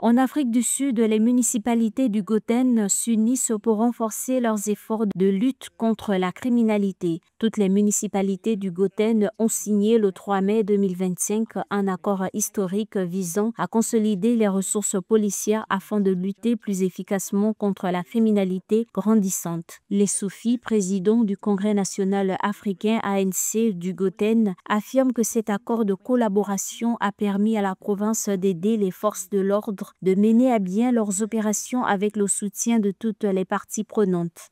En Afrique du Sud, les municipalités du Gauteng s'unissent pour renforcer leurs efforts de lutte contre la criminalité. Toutes les municipalités du Gauteng ont signé le 3 mai 2025 un accord historique visant à consolider les ressources policières afin de lutter plus efficacement contre la criminalité grandissante. Les Soufis, président du Congrès national africain ANC du Gauteng, affirment que cet accord de collaboration a permis à la province d'aider les forces de l'ordre de mener à bien leurs opérations avec le soutien de toutes les parties prenantes.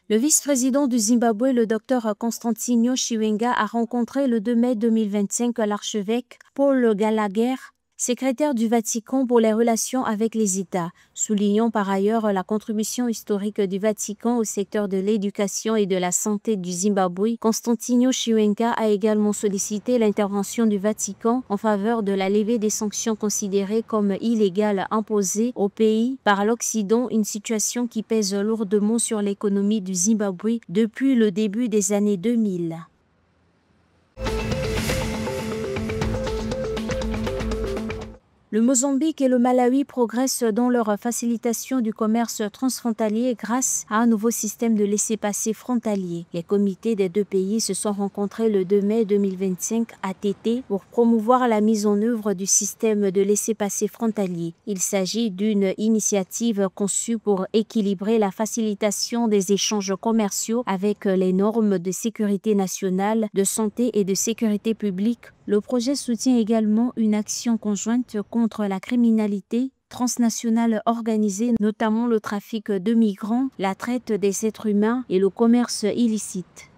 Le vice-président du Zimbabwe, le docteur Constantino Chiwenga, a rencontré le 2 mai 2025 l'archevêque Paul Gallagher, secrétaire du Vatican pour les relations avec les États, soulignant par ailleurs la contribution historique du Vatican au secteur de l'éducation et de la santé du Zimbabwe. Constantino Chiwenga a également sollicité l'intervention du Vatican en faveur de la levée des sanctions considérées comme illégales imposées au pays par l'Occident, une situation qui pèse lourdement sur l'économie du Zimbabwe depuis le début des années 2000. Le Mozambique et le Malawi progressent dans leur facilitation du commerce transfrontalier grâce à un nouveau système de laissez-passer frontalier. Les comités des deux pays se sont rencontrés le 2 mai 2025 à Tété pour promouvoir la mise en œuvre du système de laissez-passer frontalier. Il s'agit d'une initiative conçue pour équilibrer la facilitation des échanges commerciaux avec les normes de sécurité nationale, de santé et de sécurité publique. Le projet soutient également une action conjointe contre la criminalité transnationale organisée, notamment le trafic de migrants, la traite des êtres humains et le commerce illicite.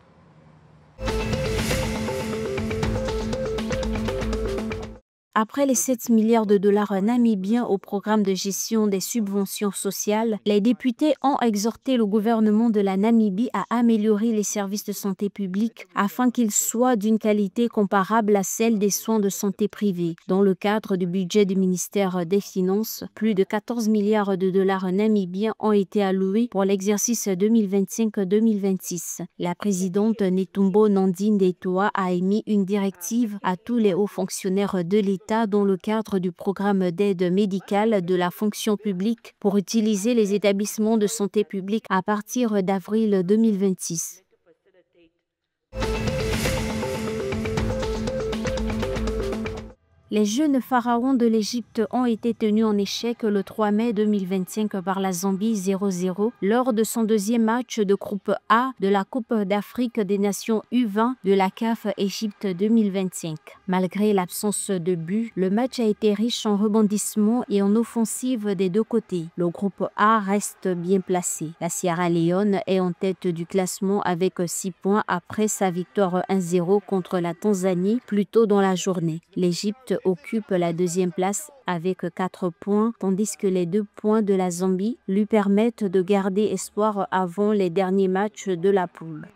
Après les 7 milliards de dollars namibiens au programme de gestion des subventions sociales, les députés ont exhorté le gouvernement de la Namibie à améliorer les services de santé publique afin qu'ils soient d'une qualité comparable à celle des soins de santé privés. Dans le cadre du budget du ministère des Finances, plus de 14 milliards de dollars namibiens ont été alloués pour l'exercice 2025-2026. La présidente Netumbo Nandi-Ndaitwah a émis une directive à tous les hauts fonctionnaires de l'État dans le cadre du programme d'aide médicale de la fonction publique pour utiliser les établissements de santé publique à partir d'avril 2026. Les jeunes pharaons de l'Égypte ont été tenus en échec le 3 mai 2025 par la Zambie 0-0 lors de son deuxième match de groupe A de la Coupe d'Afrique des Nations U20 de la CAF Égypte 2025. Malgré l'absence de but, le match a été riche en rebondissements et en offensive des deux côtés. Le groupe A reste bien placé. La Sierra Leone est en tête du classement avec 6 points après sa victoire 1-0 contre la Tanzanie plus tôt dans la journée. L'Égypte occupe la deuxième place avec 4 points, tandis que les 2 points de la Zambie lui permettent de garder espoir avant les derniers matchs de la poule.